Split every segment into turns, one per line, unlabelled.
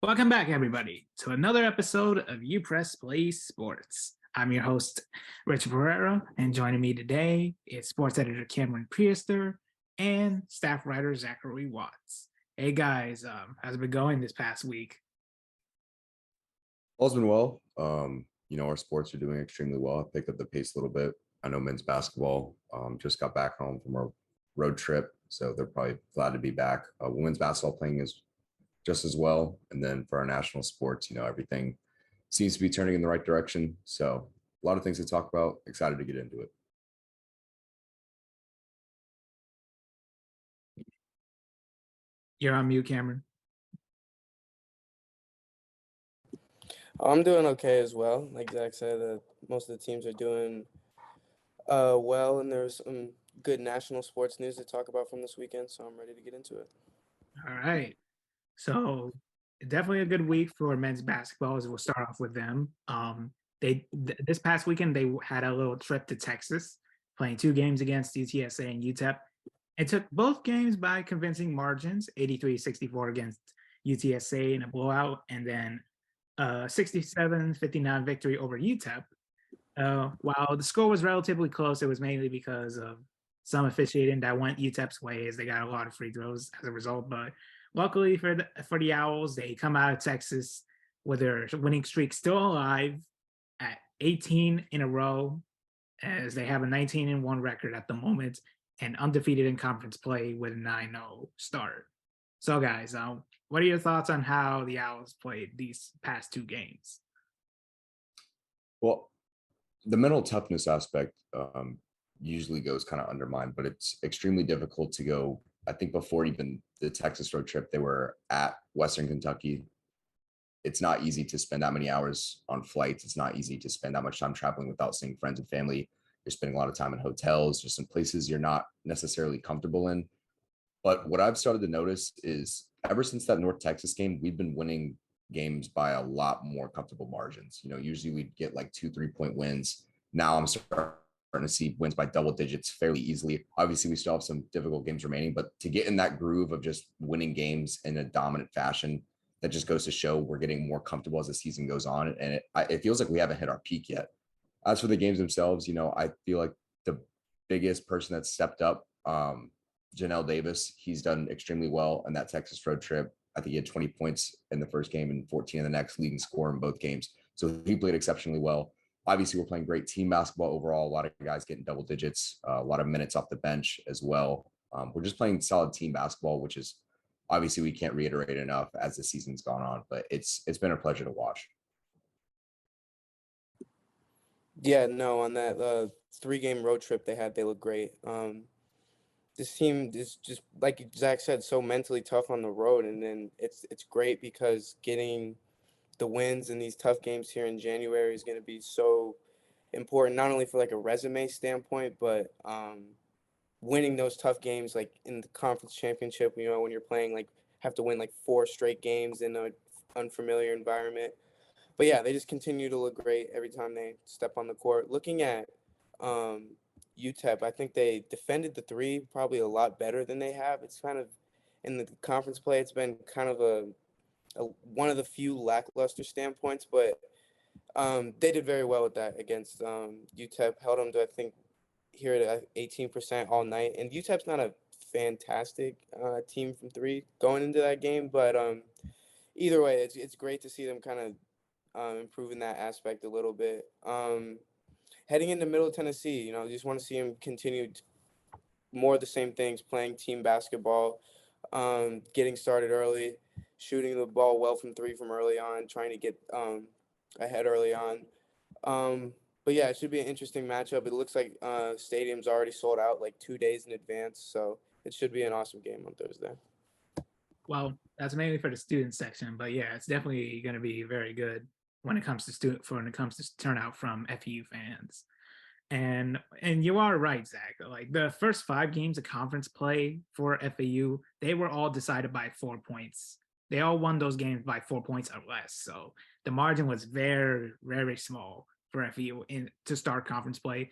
Welcome back, everybody, to another episode of UPressPlay Sports. I'm your host, Richard Pereira, and joining me today is sports editor Cameron Priester and staff writer Zachary Watts. Hey guys, how's it been going this past week?
All's been well. Our sports are doing extremely well. I picked up the pace a little bit. I know men's basketball just got back home from a road trip, so they're probably glad to be back. Women's basketball playing is just as well. And then for our national sports, everything seems to be turning in the right direction. So a lot of things to talk about. Excited to get into it.
You're on mute, Cameron.
I'm doing okay as well. Like Zach said, most of the teams are doing well, and there's some good national sports news to talk about from this weekend, so I'm ready to get into it.
All right. So definitely a good week for men's basketball as we'll start off with them. This past weekend, they had a little trip to Texas, playing 2 games against UTSA and UTEP. It took both games by convincing margins, 83-64 against UTSA in a blowout, and then 67-59 victory over UTEP. While the score was relatively close, it was mainly because of some officiating that went UTEP's way, as they got a lot of free throws as a result. But luckily for the Owls, they come out of Texas with their winning streak still alive at 18 in a row, as they have a 19-1 record at the moment and undefeated in conference play with a 9-0 start. So, guys, what are your thoughts on how the Owls played these past 2 games?
Well, the mental toughness aspect usually goes kind of undermined, but it's extremely difficult to go. I think before even the Texas road trip, they were at Western Kentucky. It's not easy to spend that many hours on flights. It's not easy to spend that much time traveling without seeing friends and family. You're spending a lot of time in hotels, just in places you're not necessarily comfortable in. But what I've started to notice is ever since that North Texas game, we've been winning games by a lot more comfortable margins. Usually we'd get like 2-3 point wins. Now I'm starting to see wins by double digits fairly easily. Obviously, we still have some difficult games remaining, but to get in that groove of just winning games in a dominant fashion, that just goes to show we're getting more comfortable as the season goes on. And it feels like we haven't hit our peak yet. As for the games themselves, I feel like the biggest person that stepped up, Janelle Davis, he's done extremely well in that Texas road trip. I think he had 20 points in the first game and 14 in the next, leading scorer in both games. So he played exceptionally well. Obviously, we're playing great team basketball overall. A lot of guys getting double digits, a lot of minutes off the bench as well. We're just playing solid team basketball, which is obviously we can't reiterate enough as the season's gone on. But it's been a pleasure to watch.
Yeah, no, on that 3-game road trip they had, they look great. This team is just, like Zach said, so mentally tough on the road, and then it's great because getting the wins in these tough games here in January is going to be so important, not only for like a resume standpoint, but winning those tough games like in the conference championship, when you're playing, like, have to win like 4 straight games in an unfamiliar environment. But yeah, they just continue to look great every time they step on the court. Looking at UTEP, I think they defended the 3 probably a lot better than they have. It's kind of, in the conference play, it's been kind of a one of the few lackluster standpoints, but they did very well with that against UTEP. Held them to, I think, here at 18% all night. And UTEP's not a fantastic team from 3 going into that game, but either way, it's great to see them kind of improving that aspect a little bit. Heading into Middle Tennessee, you just want to see them continue more of the same things, playing team basketball, getting started early, shooting the ball well from 3 from early on, trying to get ahead early on. But yeah, it should be an interesting matchup. It looks like stadium's already sold out like 2 days in advance, so it should be an awesome game on Thursday.
Well, that's mainly for the student section, but yeah, it's definitely going to be very good when it comes to turnout from FEU fans. And you are right, Zach. Like, the first 5 games of conference play for FAU, they were all decided by 4 points. They all won those games by 4 points or less. So the margin was very, very small for FAU to start conference play.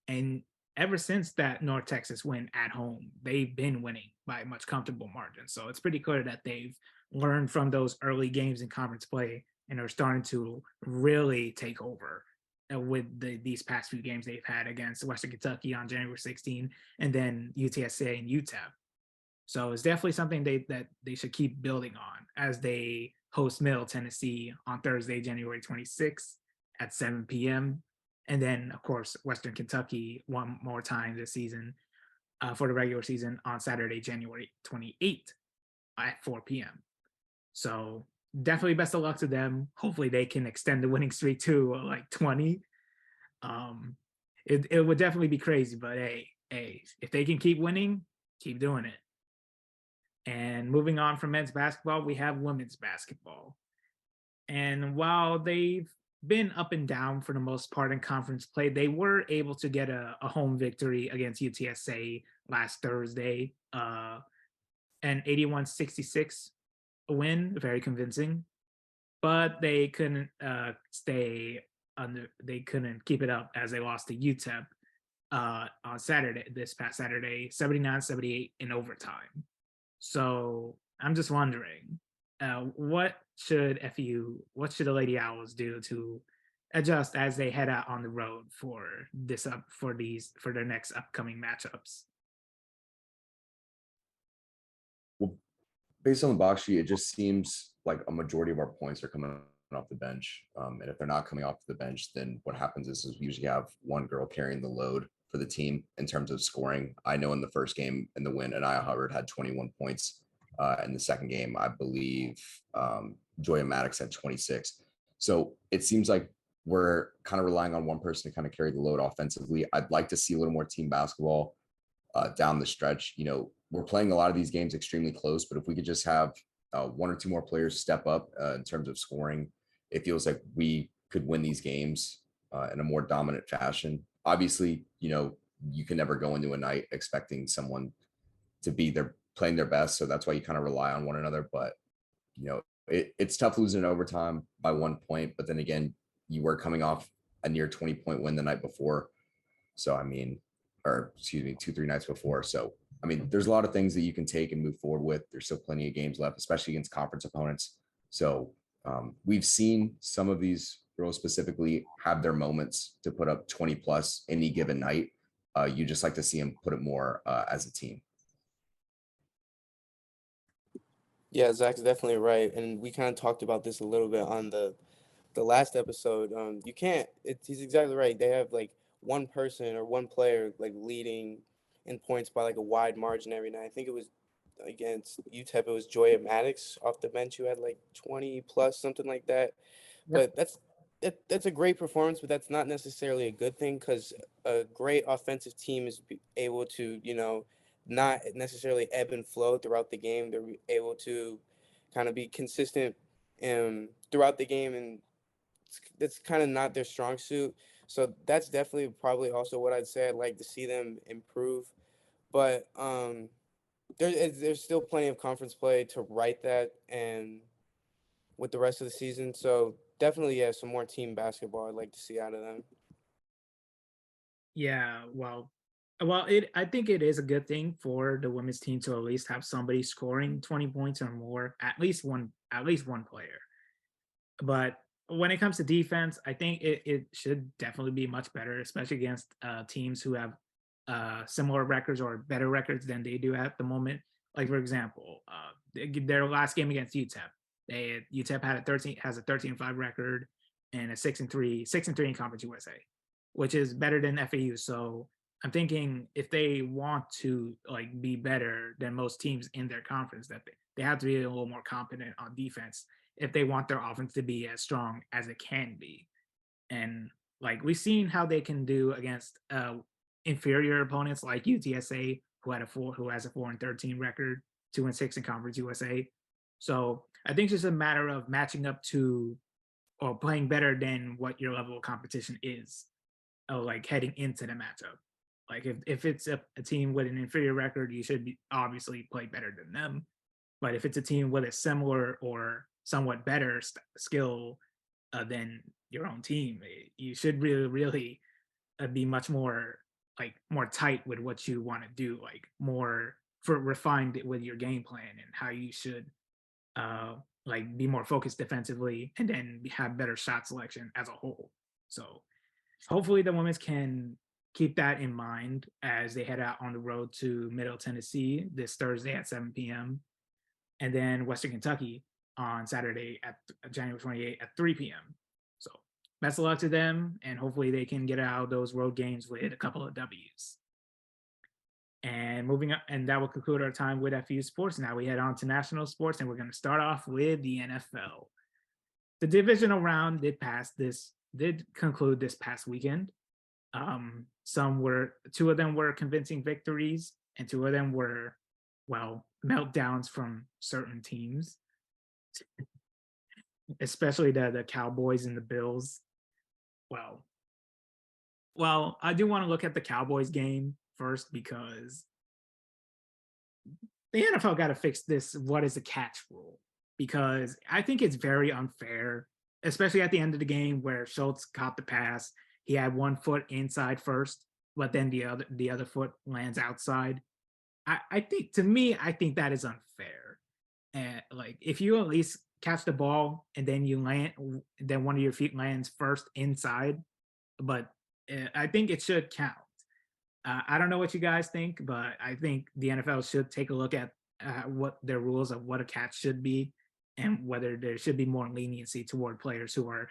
And ever since that North Texas win at home, they've been winning by a much comfortable margin. So it's pretty clear that they've learned from those early games in conference play and are starting to really take over with these past few games they've had against Western Kentucky on January 16 and then UTSA and UTEP. So it's definitely something that they should keep building on as they host Middle Tennessee on Thursday, January 26th at 7 p.m. And then, of course, Western Kentucky one more time this season for the regular season on Saturday, January 28th at 4 p.m. So definitely best of luck to them. Hopefully they can extend the winning streak to like 20. It would definitely be crazy, but hey, if they can keep winning, keep doing it. And moving on from men's basketball, we have women's basketball. And while they've been up and down for the most part in conference play, they were able to get a home victory against UTSA last Thursday, an 81-66 win, very convincing. But they couldn't they couldn't keep it up as they lost to UTEP on this past Saturday, 79-78 in overtime. So I'm just wondering, what should the Lady Owls do to adjust as they head out on the road for their next upcoming matchups?
Well, based on the box sheet, it just seems like a majority of our points are coming off the bench. And if they're not coming off the bench, then what happens is we usually have one girl carrying the load for the team in terms of scoring. I know in the first game in the win, Anaya Hubbard had 21 points. In the second game, I believe Joya Maddox had 26. So it seems like we're kind of relying on one person to kind of carry the load offensively. I'd like to see a little more team basketball down the stretch. We're playing a lot of these games extremely close, but if we could just have one or two more players step up in terms of scoring, it feels like we could win these games in a more dominant fashion. Obviously, you can never go into a night expecting someone to be playing their best. So that's why you kind of rely on one another. But, it's tough losing in overtime by 1 point. But then again, you were coming off a near 20-point win the night before. So, 2-3 nights before. So, there's a lot of things that you can take and move forward with. There's still plenty of games left, especially against conference opponents. So we've seen some of these girls specifically have their moments to put up 20 plus any given night. You just like to see them put it more as a team.
Yeah, Zach's definitely right. And we kind of talked about this a little bit on the last episode. He's exactly right. They have like one person or one player like leading in points by like a wide margin every night. I think it was against UTEP, it was Joya Maddox off the bench who had like 20 plus, something like that.
Yep.
But that's a great performance, but that's not necessarily a good thing because a great offensive team is able to, not necessarily ebb and flow throughout the game. They're able to kind of be consistent throughout the game, and that's kind of not their strong suit. So that's definitely probably also what I'd say. I'd like to see them improve, but there's still plenty of conference play to right that and with the rest of the season. So definitely, yeah, some more team basketball I'd like to see out of them.
Yeah, well, I think it is a good thing for the women's team to at least have somebody scoring 20 points or more, at least one player. But when it comes to defense, I think it should definitely be much better, especially against teams who have similar records or better records than they do at the moment. Like for example, their last game against UTEP, UTEP has a 13-5 record and a 6-3 in Conference USA, which is better than FAU. So I'm thinking if they want to like be better than most teams in their conference, that they have to be a little more competent on defense if they want their offense to be as strong as it can be. And like we've seen how they can do against inferior opponents like UTSA, who has a 4-13 record, 2-6 in Conference USA. So I think it's just a matter of matching up to or playing better than what your level of competition is, like heading into the matchup. Like if it's a team with an inferior record, you should obviously play better than them. But if it's a team with a similar or somewhat better skill than your own team, you should really be much more like more tight with what you want to do, like more for refined with your game plan and how you should like be more focused defensively and then have better shot selection as a whole. So hopefully the women's can keep that in mind as they head out on the road to Middle Tennessee this Thursday at 7 p.m. and then Western Kentucky on Saturday at January 28th at 3 p.m. So best of luck to them, and hopefully they can get out those road games with a couple of W's. And moving up, and that will conclude our time with FU sports. Now we head on to national sports, and we're going to start off with the NFL. The divisional round did conclude this past weekend. Two of them were convincing victories, and two of them were, well, meltdowns from certain teams, especially the Cowboys and the Bills. Well, I do want to look at the Cowboys game first because the NFL got to fix this what is a catch rule, because I think it's very unfair, especially at the end of the game where Schultz caught the pass. He had one foot inside first, but then the other foot lands outside. I think that is unfair. And like if you at least catch the ball and then then one of your feet lands first inside, but I think it should count. I don't know what you guys think, but I think the NFL should take a look at what their rules of what a catch should be, and whether there should be more leniency toward players who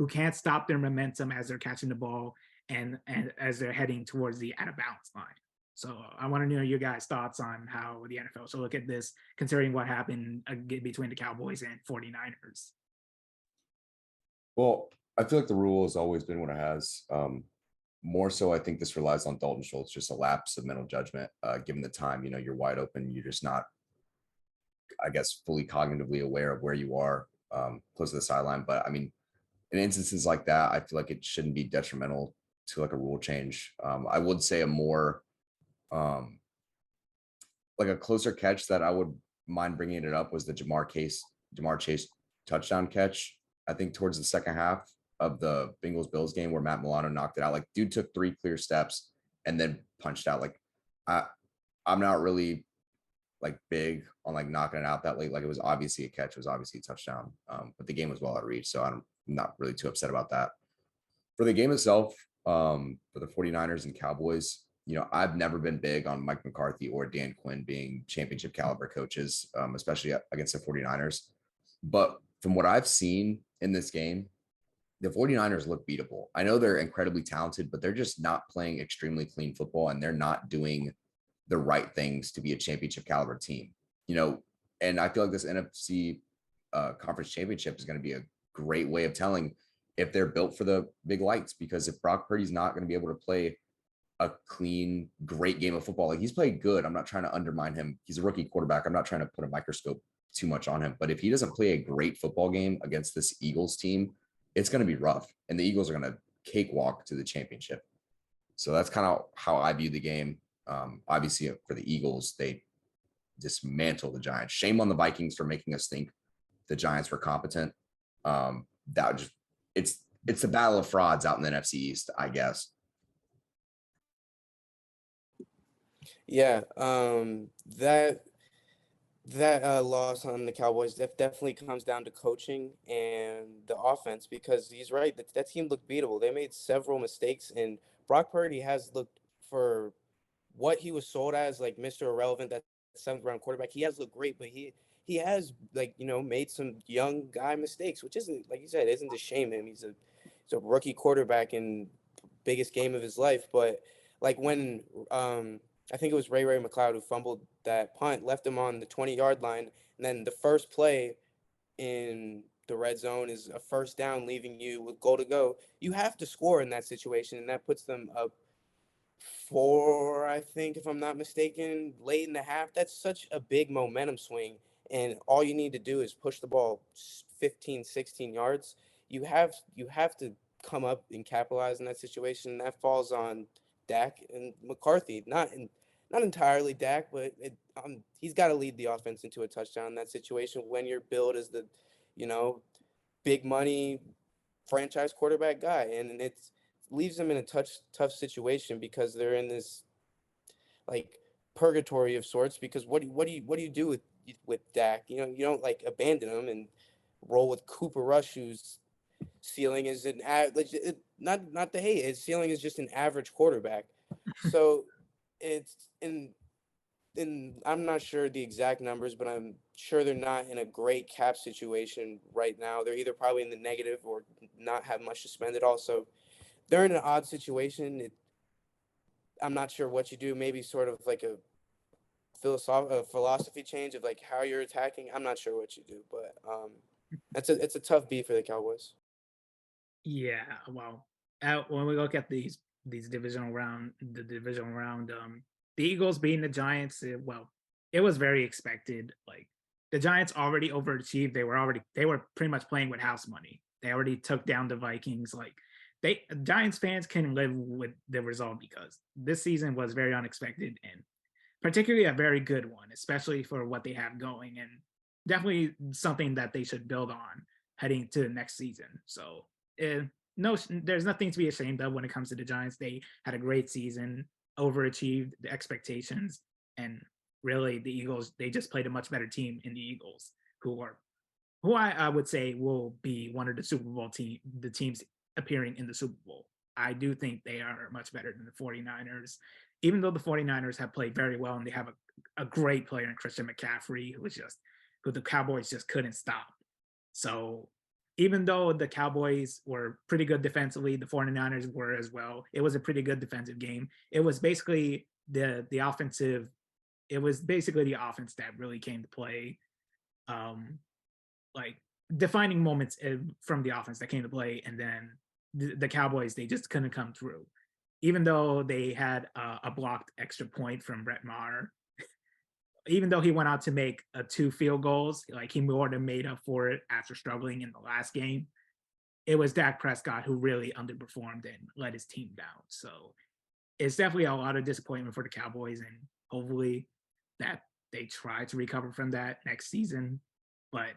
can't stop their momentum as they're catching the ball and as they're heading towards the out of bounds line. So I want to know your guys' thoughts on how the NFL should look at this, considering what happened between the Cowboys and 49ers.
Well, I feel like the rule has always been what it has. More so, I think this relies on Dalton Schultz, just a lapse of mental judgment. Given the time, you're wide open. You're just not, I guess, fully cognitively aware of where you are close to the sideline. But I mean, in instances like that, I feel like it shouldn't be detrimental to like a rule change. I would say a more like a closer catch that I would mind bringing it up was the Jamar Chase touchdown catch. I think towards the second half of the Bengals-Bills game where Matt Milano knocked it out. Like, dude took 3 clear steps and then punched out. Like, I'm not really like big on like knocking it out that late. Like, it was obviously a catch, it was obviously a touchdown. But the game was well out of reach, so I'm not really too upset about that. For the game itself, for the 49ers and Cowboys, I've never been big on Mike McCarthy or Dan Quinn being championship caliber coaches, especially against the 49ers. But from what I've seen in this game, the 49ers look beatable. I know they're incredibly talented, but they're just not playing extremely clean football, and they're not doing the right things to be a championship caliber team. And I feel like this NFC conference championship is going to be a great way of telling if they're built for the big lights, because if Brock Purdy's not going to be able to play a clean, great game of football, like he's played good. I'm not trying to undermine him. He's a rookie quarterback. I'm not trying to put a microscope too much on him, but if he doesn't play a great football game against this Eagles team, it's going to be rough, and the Eagles are going to cakewalk to the championship. So that's kind of how I view the game. Obviously, for the Eagles, they dismantle the Giants. Shame on the Vikings for making us think the Giants were competent. It's the battle of frauds out in the NFC East, I guess.
Yeah, that loss on the Cowboys definitely comes down to coaching and the offense, because he's right. That team looked beatable. They made several mistakes, and Brock Purdy has looked, for what he was sold as, like Mr. Irrelevant, that 7th-round quarterback. He has looked great, but he has, like, made some young guy mistakes, which isn't, like you said, isn't to shame him. He's a rookie quarterback in biggest game of his life. But like when I think it was Ray McLeod who fumbled that punt, left him on the 20-yard line, and then the first play in the red zone is a first down, leaving you with goal to go. You have to score in that situation, and that puts them up 4, I think, if I'm not mistaken, late in the half. That's such a big momentum swing, and all you need to do is push the ball 15, 16 yards. You have to come up and capitalize in that situation. That falls on Dak and McCarthy. Not entirely Dak, but he's got to lead the offense into a touchdown in that situation when you're billed as the, big money franchise quarterback guy. And it's leaves them in a tough situation because they're in this like purgatory of sorts. Because what do you do with Dak? You know, you don't like abandon him and roll with Cooper Rush, whose ceiling is not the hate. His ceiling is just an average quarterback. So it's and I'm not sure the exact numbers, but I'm sure they're not in a great cap situation right now. They're either probably in the negative or not have much to spend at all. So they're in an odd situation. I'm not sure what you do. Maybe sort of like a philosophy change of like how you're attacking. I'm not sure what you do, but it's a tough beat for the Cowboys.
Yeah, well, when we look at the divisional round, the Eagles beating the Giants, it was very expected. Like the Giants already overachieved. They were pretty much playing with house money. They already took down the Vikings. Like Giants fans can live with the result because this season was very unexpected and particularly a very good one, especially for what they have going and definitely something that they should build on heading to the next season. So no, there's nothing to be ashamed of when it comes to the Giants. They had a great season, overachieved the expectations, and really the Eagles, they just played a much better team in the Eagles, who I would say will be one of the Super Bowl the teams appearing in the Super Bowl. I do think they are much better than the 49ers, even though the 49ers have played very well and they have a great player in Christian McCaffrey, who the Cowboys just couldn't stop. So even though the Cowboys were pretty good defensively, the 49ers were as well. It was a pretty good defensive game. It was basically the offensive. It was basically the offense that really came to play, like defining moments from the offense that came to play, and then the Cowboys, they just couldn't come through. Even though they had a blocked extra point from Brett Maher, even though he went out to make 2 field goals, like he more than made up for it after struggling in the last game. It was Dak Prescott who really underperformed and let his team down. So it's definitely a lot of disappointment for the Cowboys, and hopefully that they try to recover from that next season. But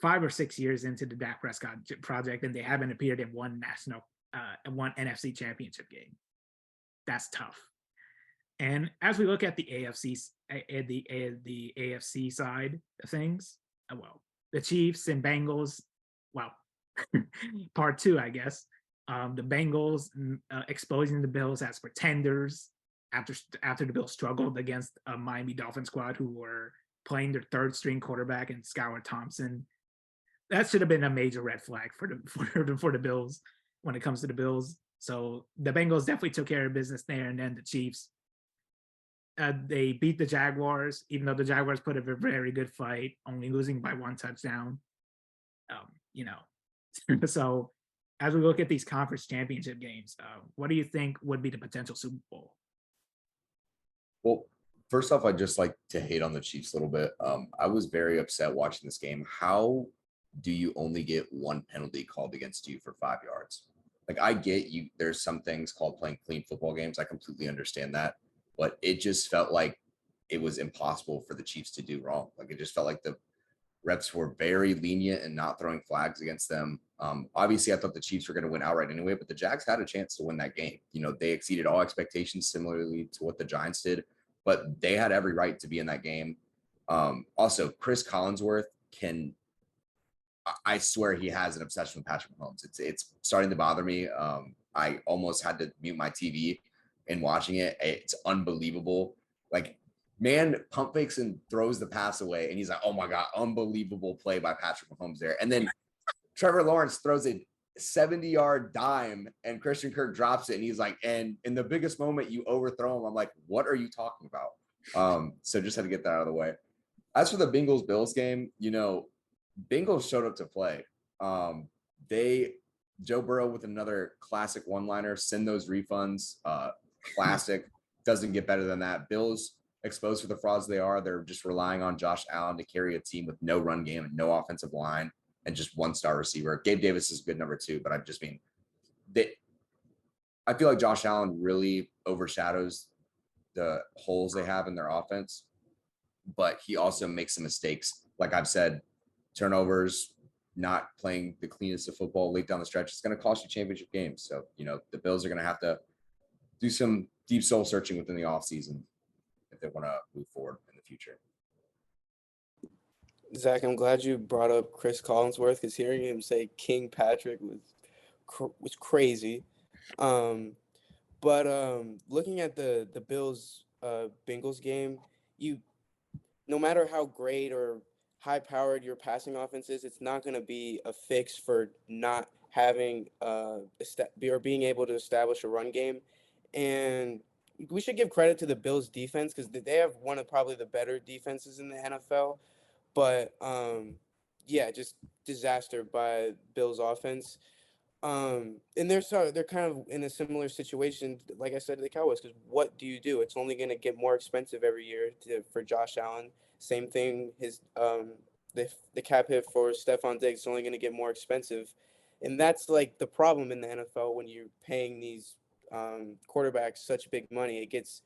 5 or 6 years into the Dak Prescott project, and they haven't appeared in one NFC championship game. That's tough. And as we look at the AFC side of things, the Chiefs and Bengals, part 2, I guess. The Bengals exposing the Bills as pretenders after the Bills struggled against a Miami Dolphins squad who were playing their 3rd string quarterback in Skylar Thompson. That should have been a major red flag for the Bills when it comes to the Bills. So the Bengals definitely took care of business there, and then the Chiefs. They beat the Jaguars, even though the Jaguars put up a very good fight, only losing by 1 touchdown. So as we look at these conference championship games, what do you think would be the potential Super Bowl?
Well, first off, I'd just like to hate on the Chiefs a little bit. I was very upset watching this game. How do you only get 1 penalty called against you for 5 yards? Like, I get you. There's some things called playing clean football games. I completely understand that. But it just felt like it was impossible for the Chiefs to do wrong. Like, it just felt like the refs were very lenient and not throwing flags against them. Obviously, I thought the Chiefs were going to win outright anyway, but the Jags had a chance to win that game. You know, they exceeded all expectations similarly to what the Giants did, but they had every right to be in that game. Also, Chris Collinsworth I swear he has an obsession with Patrick Mahomes. It's starting to bother me. I almost had to mute my TV and watching it. It's unbelievable. Like, man pump fakes and throws the pass away, and he's like, oh my God, unbelievable play by Patrick Mahomes there. And then Trevor Lawrence throws a 70-yard dime, and Christian Kirk drops it, and he's like, and in the biggest moment, you overthrow him. I'm like, what are you talking about? So just had to get that out of the way. As for the Bengals-Bills game, Bengals showed up to play. Joe Burrow with another classic one-liner, send those refunds. Classic. Doesn't get better than that. Bills exposed for the frauds they are. They're just relying on Josh Allen to carry a team with no run game and no offensive line and just 1-star receiver. Gabe Davis is a good number 2, but I feel like Josh Allen really overshadows the holes they have in their offense, but he also makes some mistakes. Like I've said, turnovers, not playing the cleanest of football late down the stretch, it's going to cost you championship games. So, the Bills are going to have to do some deep soul searching within the offseason if they want to move forward in the future.
Zach, I'm glad you brought up Chris Collinsworth, because hearing him say King Patrick was crazy. But looking at the Bills Bengals game, no matter how great or high powered your passing offense is, it's not going to be a fix for not having or being able to establish a run game. And we should give credit to the Bills defense, because they have one of probably the better defenses in the NFL. But just disaster by Bills offense. And they're kind of in a similar situation, like I said, to the Cowboys, because what do you do? It's only going to get more expensive every year for Josh Allen. Same thing, the cap hit for Stephon Diggs is only going to get more expensive, and that's like the problem in the NFL when you're paying these quarterbacks such big money. It gets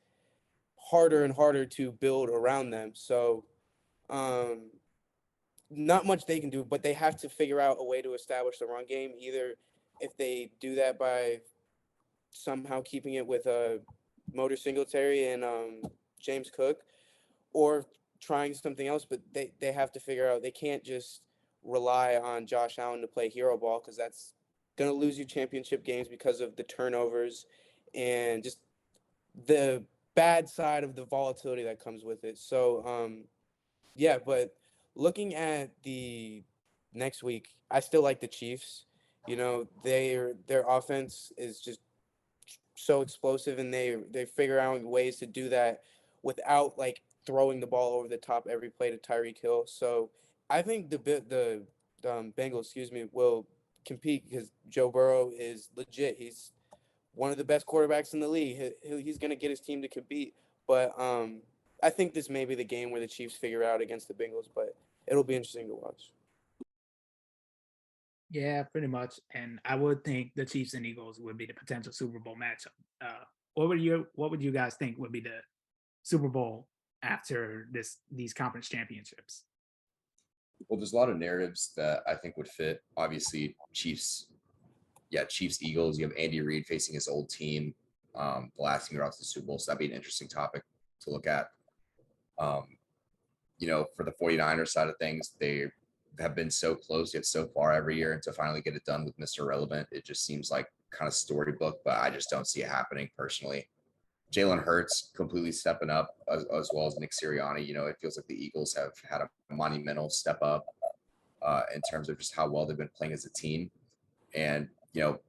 harder and harder to build around them. So, not much they can do, but they have to figure out a way to establish the run game. Either if they do that by somehow keeping it with Motor Singletary and James Cook, or trying something else. But they have to figure out, they can't just rely on Josh Allen to play hero ball, because that's going to lose you championship games because of the turnovers and just the bad side of the volatility that comes with it. So, but looking at the next week, I still like the Chiefs. Their offense is just so explosive, and they figure out ways to do that without like throwing the ball over the top every play to Tyreek Hill. So I think the Bengals, will compete, because Joe Burrow is legit. He's one of the best quarterbacks in the league. He's going to get his team to compete. But I think this may be the game where the Chiefs figure out against the Bengals, but it'll be interesting to watch.
Yeah, pretty much. And I would think the Chiefs and Eagles would be the potential Super Bowl matchup. What would you guys think would be the Super Bowl after these conference championships?
Well, there's a lot of narratives that I think would fit. Obviously, Chiefs, Eagles. You have Andy Reid facing his old team, the last year off to the Super Bowl. So that'd be an interesting topic to look at. For the 49ers side of things, they have been so close yet so far every year, and to finally get it done with Mr. Relevant, it just seems like kind of storybook, but I just don't see it happening personally. Jalen Hurts completely stepping up, as well as Nick Sirianni. It feels like the Eagles have had a monumental step up in terms of just how well they've been playing as a team. And, no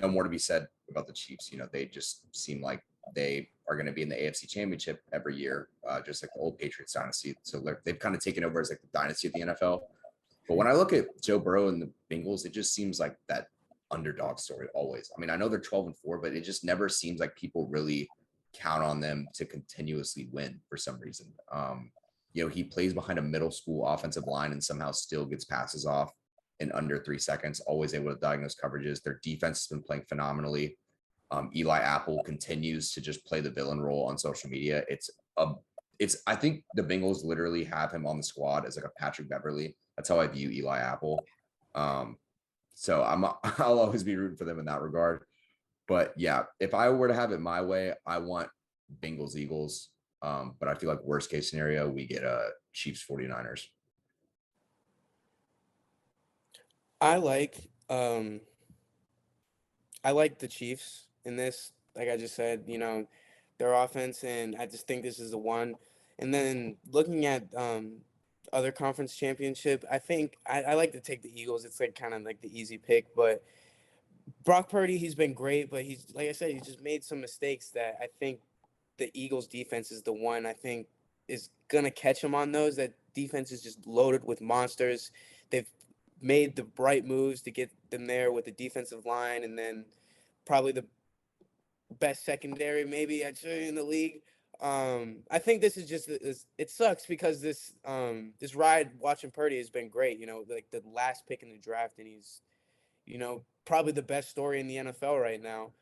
more to be said about the Chiefs. They just seem like they are going to be in the AFC Championship every year, just like the old Patriots dynasty. So they've kind of taken over as like the dynasty of the NFL. But when I look at Joe Burrow and the Bengals, it just seems like that underdog story always. I mean, I know they're 12-4, but it just never seems like people really count on them to continuously win for some reason. He plays behind a middle school offensive line and somehow still gets passes off in under 3 seconds, always able to diagnose coverages. Their defense has been playing phenomenally. Eli Apple continues to just play the villain role on social media. I think the Bengals literally have him on the squad as like a Patrick Beverly. That's how I view Eli Apple. So I'll always be rooting for them in that regard. But yeah, if I were to have it my way, I want Bengals Eagles. But I feel like worst case scenario, we get Chiefs 49ers.
I like the Chiefs in this. Like I just said, their offense, and I just think this is the one. And then looking at other conference championship, I think I like to take the Eagles. It's like kind of like the easy pick, but Brock Purdy, he's been great, but he's, like I said, he's just made some mistakes that I think the Eagles defense is the one I think is going to catch him on those. That defense is just loaded with monsters. They've made the right moves to get them there with the defensive line, and then probably the best secondary maybe actually in the league. I think this is just it sucks because this ride watching Purdy has been great. Like the last pick in the draft, and he's probably the best story in the NFL right now.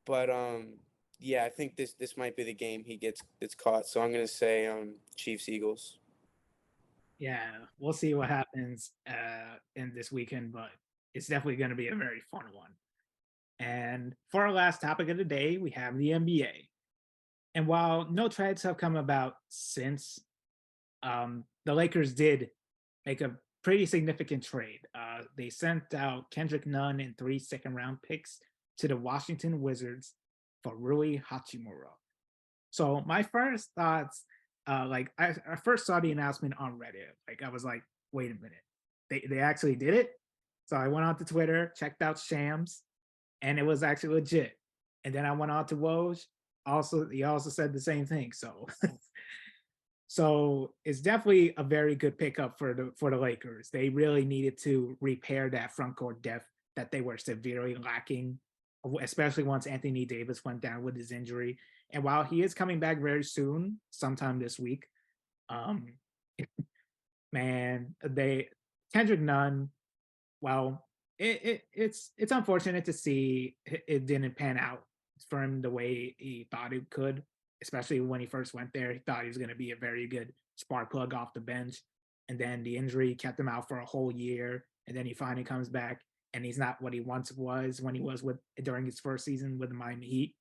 But I think this might be the game he gets caught. So I'm gonna say Chiefs Eagles.
Yeah, we'll see what happens. in this weekend, but it's definitely going to be a very fun one. And for our last topic of the day, we have the NBA. And while no trades have come about since, the Lakers did make a pretty significant trade. They sent out Kendrick Nunn and 3 second-round picks to the Washington Wizards for Rui Hachimura. So my first thoughts, I first saw the announcement on Reddit. Like I was like, wait a minute, they actually did it. So I went on to Twitter, checked out Shams, and it was actually legit. And then I went on to Woj. He also said the same thing. So so it's definitely a very good pickup for the Lakers. They really needed to repair that front court depth that they were severely lacking, especially once Anthony Davis went down with his injury. And while he is coming back very soon, sometime this week, um, man, Kendrick Nunn. Well, it's unfortunate to see it didn't pan out for him the way he thought it could, especially when he first went there. He thought he was going to be a very good spark plug off the bench. And then the injury kept him out for a whole year. And then he finally comes back and he's not what he once was when he was during his first season with the Miami Heat.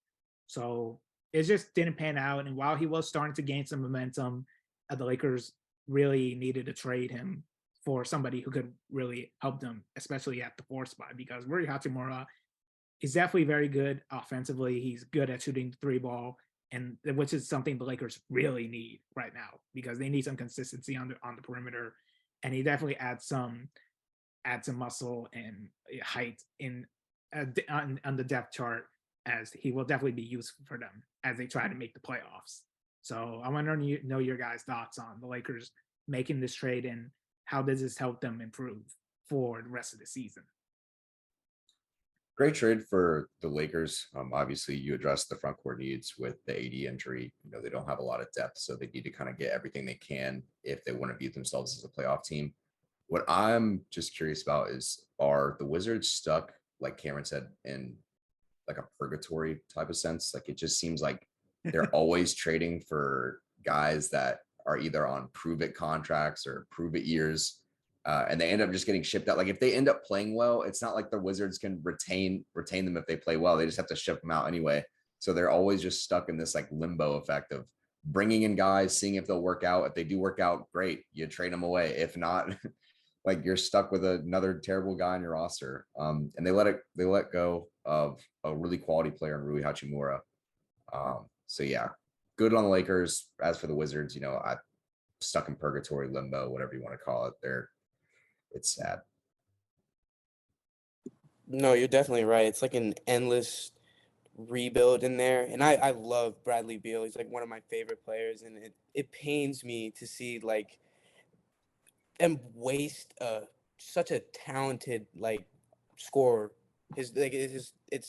So it just didn't pan out. And while he was starting to gain some momentum, the Lakers really needed to trade him for somebody who could really help them, especially at the 4th spot, because Rui Hachimura is definitely very good offensively. He's good at shooting the 3 ball, and which is something the Lakers really need right now because they need some consistency on the perimeter, and he definitely adds some muscle and height on the depth chart, as he will definitely be useful for them as they try to make the playoffs. So I want to know your guys' thoughts on the Lakers making this trade and how does this help them improve for the rest of the season?
Great trade for the Lakers. Obviously, you addressed the front court needs with the AD injury. They don't have a lot of depth, so they need to kind of get everything they can if they want to view themselves as a playoff team. What I'm just curious about is, are the Wizards stuck, like Cameron said, in like a purgatory type of sense? Like it just seems like they're always trading for guys that are either on prove it contracts or prove it years. And they end up just getting shipped out. Like if they end up playing well, it's not like the Wizards can retain them if they play well. They just have to ship them out anyway. So they're always just stuck in this like limbo effect of bringing in guys, seeing if they'll work out. If they do work out, great, you trade them away. If not, like you're stuck with another terrible guy on your roster. And they let go of a really quality player in Rui Hachimura. So yeah, good on the Lakers. As for the Wizards, I stuck in purgatory, limbo, whatever you want to call it. It's sad.
No, you're definitely right. It's like an endless rebuild in there. And I love Bradley Beal. He's like one of my favorite players. And it pains me to see like them waste such a talented like scorer. It's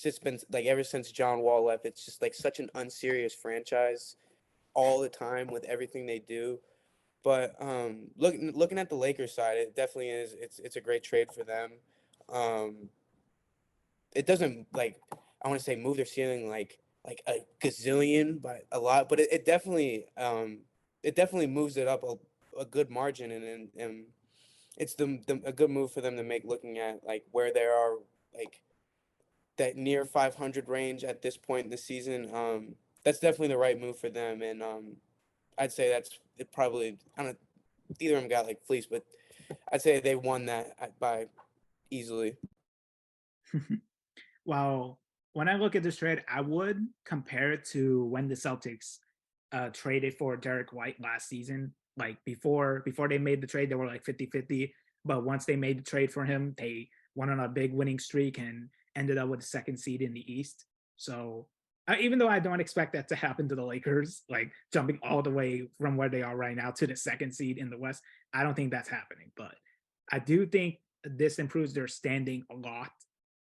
just been like ever since John Wall left, it's just like such an unserious franchise all the time with everything they do. But looking at the Lakers side, it definitely is. It's a great trade for them. It doesn't like I want to say move their ceiling like a gazillion by a lot, but it definitely moves it up a good margin, and it's a good move for them to make, looking at like where they are like that near 500 range at this point in the season. That's definitely the right move for them, and I'd say that's it probably. I don't. Either of them got like fleeced, but I'd say they won that by easily.
Well, when I look at this trade, I would compare it to when the Celtics traded for Derek White last season. Like before they made the trade, they were like 50-50. But once they made the trade for him, they went on a big winning streak and ended up with the 2nd seed in the East. So even though I don't expect that to happen to the Lakers, like jumping all the way from where they are right now to the 2nd seed in the West, I don't think that's happening. But I do think this improves their standing a lot,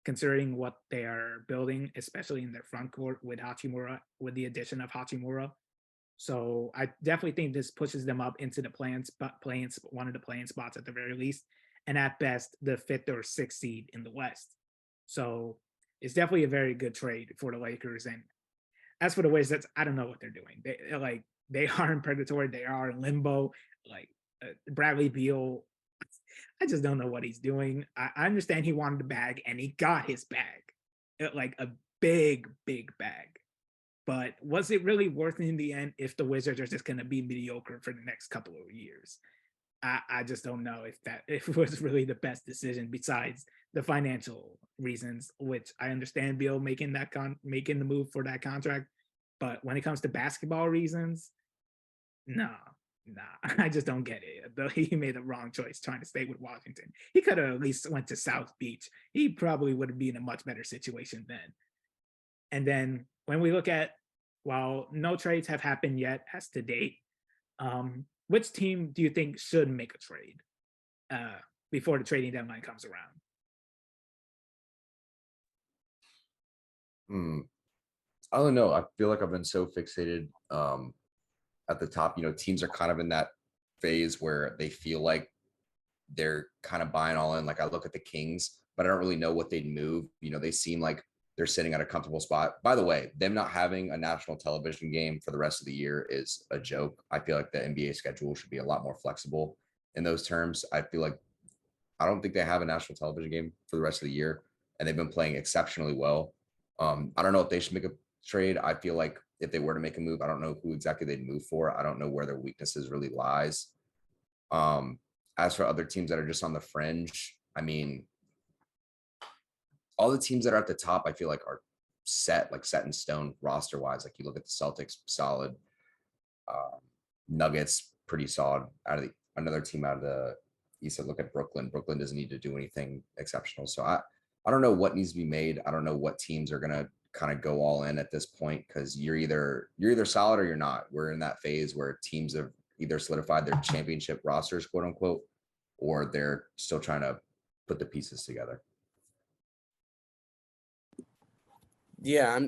considering what they are building, especially in their front court with Hachimura, with the addition of Hachimura. So I definitely think this pushes them up into the one of the playing spots at the very least, and at best the 5th or 6th seed in the West. So it's definitely a very good trade for the Lakers. And as for the Wizards, I don't know what they're doing. They are in purgatory. They are in limbo. Like Bradley Beal, I just don't know what he's doing. I understand he wanted the bag and he got his bag, like a big, big bag. But was it really worth it in the end if the Wizards are just going to be mediocre for the next couple of years? I just don't know if it was really the best decision besides the financial reasons, which I understand Bill making making the move for that contract. But when it comes to basketball reasons, no, nah, I just don't get it. Though he made a wrong choice trying to stay with Washington. He could have at least went to South Beach. He probably would have been in a much better situation then. And then when we look at, while no trades have happened yet as to date, which team do you think should make a trade before the trading deadline comes around?
I don't know. I feel like I've been so fixated at the top. Teams are kind of in that phase where they feel like they're kind of buying all in. Like I look at the Kings, but I don't really know what they'd move. They seem like they're sitting at a comfortable spot. By the way, them not having a national television game for the rest of the year is a joke. I feel like the NBA schedule should be a lot more flexible in those terms. I don't think they have a national television game for the rest of the year, and they've been playing exceptionally well. I don't know if they should make a trade. I feel like if they were to make a move, I don't know who exactly they'd move for. I don't know where their weaknesses really lies. As for other teams that are just on the fringe, I mean, all the teams that are at the top, I feel like are set in stone roster wise. Like you look at the Celtics, solid. Nuggets, pretty solid. Another team out of the East. Look at Brooklyn. Brooklyn doesn't need to do anything exceptional. So I don't know what needs to be made. I don't know what teams are gonna kind of go all in at this point because you're either solid or you're not. We're in that phase where teams have either solidified their championship rosters, quote unquote, or they're still trying to put the pieces together.
Yeah,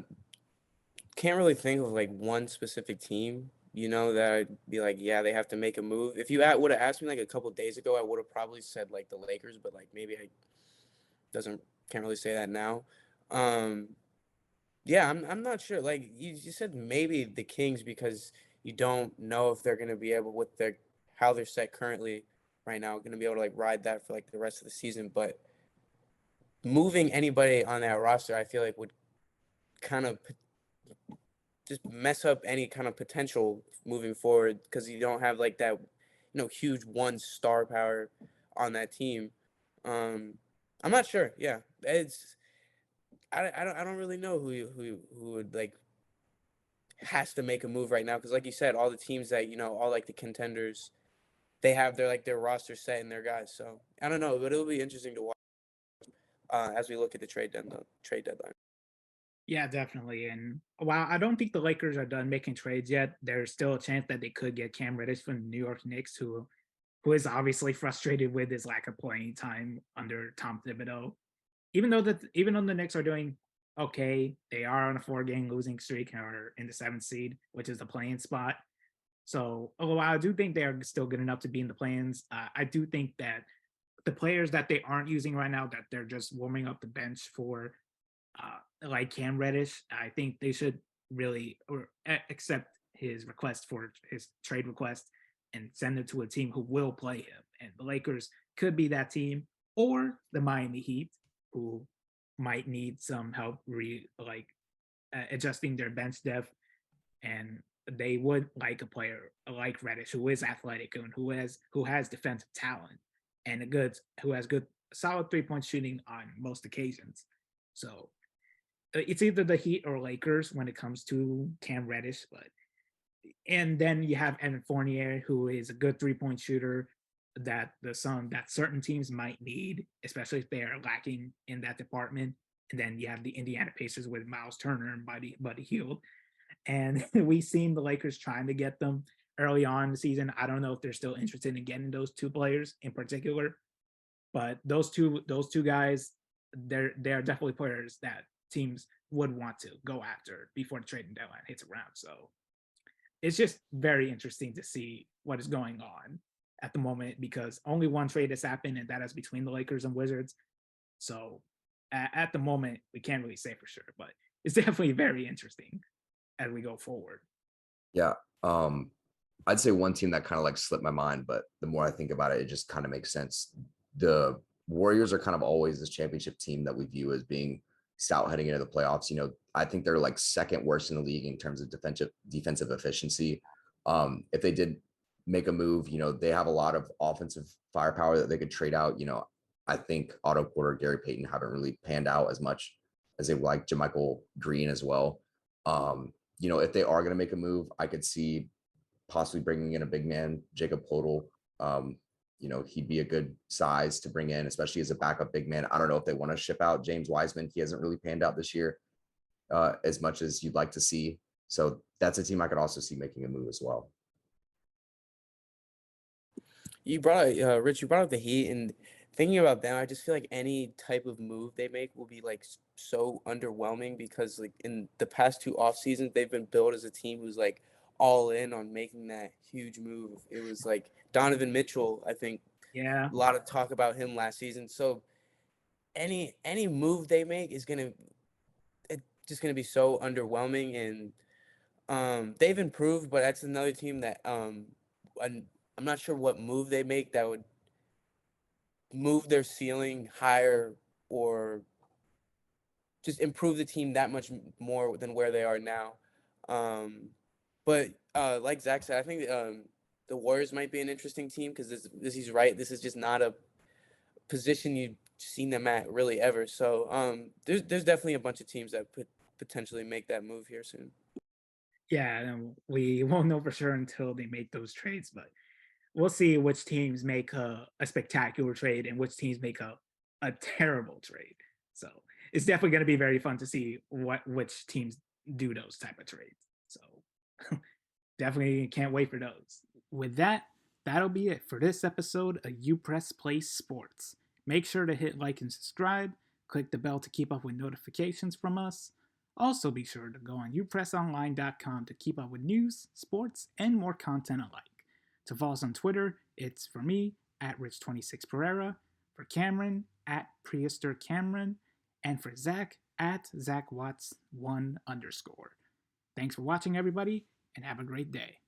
can't really think of like one specific team, that I'd be like, yeah, they have to make a move. If you would have asked me like a couple of days ago, I would have probably said like the Lakers, but like maybe I can't really say that now. Yeah, I'm not sure. Like you said, maybe the Kings because you don't know if they're gonna be able with how they're set currently right now, gonna be able to like ride that for like the rest of the season. But moving anybody on that roster, I feel like would kind of just mess up any kind of potential moving forward because you don't have like that, huge one star power on that team. I'm not sure. Yeah, I don't really know who would like has to make a move right now because like you said, all the teams that all like the contenders, they have their roster set and their guys. So I don't know, but it'll be interesting to watch as we look at the trade deadline.
Yeah, definitely. And while I don't think the Lakers are done making trades yet, there's still a chance that they could get Cam Reddish from the New York Knicks, who is obviously frustrated with his lack of playing time under Tom Thibodeau. Even though the Knicks are doing okay, they are on a 4-game losing streak and are in the 7th seed, which is the playing spot. So, while I do think they are still good enough to be in the plans, I do think that the players that they aren't using right now, that they're just warming up the bench for, like Cam Reddish, I think they should really accept his request for his trade request and send it to a team who will play him. And the Lakers could be that team, or the Miami Heat, who might need some help adjusting their bench depth, and they would like a player like Reddish, who is athletic and who has defensive talent and who has good solid 3-point shooting on most occasions. So it's either the Heat or Lakers when it comes to Cam Reddish, and then you have Evan Fournier, who is a good 3-point shooter that certain teams might need, especially if they are lacking in that department. And then you have the Indiana Pacers with Miles Turner and Buddy Hield. And we've seen the Lakers trying to get them early on in the season. I don't know if they're still interested in getting those two players in particular, but those two guys, they're definitely players that teams would want to go after before the trading deadline hits around. So it's just very interesting to see what is going on at the moment because only one trade has happened, and that is between the Lakers and Wizards. So at the moment, we can't really say for sure, but it's definitely very interesting as we go forward.
Yeah. I'd say one team that kind of like slipped my mind, but the more I think about it, it just kind of makes sense. the Warriors are kind of always this championship team that we view as being stout heading into the playoffs. You know, I think they're like second worst in the league in terms of defensive efficiency. If they did make a move, you know, they have a lot of offensive firepower that they could trade out. You know, I think Otto Porter, Gary Payton haven't really panned out as much as they would like. JaMychal Green as well. You know, if they are going to make a move, I could see possibly bringing in a big man, Jacob Poeltl. You know, he'd be a good size to bring in, especially as a backup big man. I don't know if they want to ship out James Wiseman. He hasn't really panned out this year as much as you'd like to see. So that's a team I could also see making a move as well.
You brought Rich, you brought up the Heat, and thinking about them, I just feel like any type of move they make will be like so underwhelming because like in the past 2 off seasons, they've been built as a team who's like all in on making that huge move. It was like Donovan Mitchell, I think.
Yeah.
A lot of talk about him last season. So any move they make is just gonna be so underwhelming, and they've improved, but that's another team that I'm not sure what move they make that would move their ceiling higher or just improve the team that much more than where they are now. But like Zach said, I think the Warriors might be an interesting team because this he's right. This is just not a position you've seen them at really ever. So there's definitely a bunch of teams that could potentially make that move here soon.
Yeah, and we won't know for sure until they make those trades, but we'll see which teams make a spectacular trade and which teams make a terrible trade. So it's definitely going to be very fun to see which teams do those type of trades. So definitely can't wait for those. With that, that'll be it for this episode of UPressPlay Sports. Make sure to hit like and subscribe. Click the bell to keep up with notifications from us. Also, be sure to go on upressonline.com to keep up with news, sports, and more content alike. To follow us on Twitter, it's for me, at Rich26 Pereira, for Cameron, at Prehistor Cameron, and for Zach, at Zach Watts 1_. Thanks for watching, everybody, and have a great day.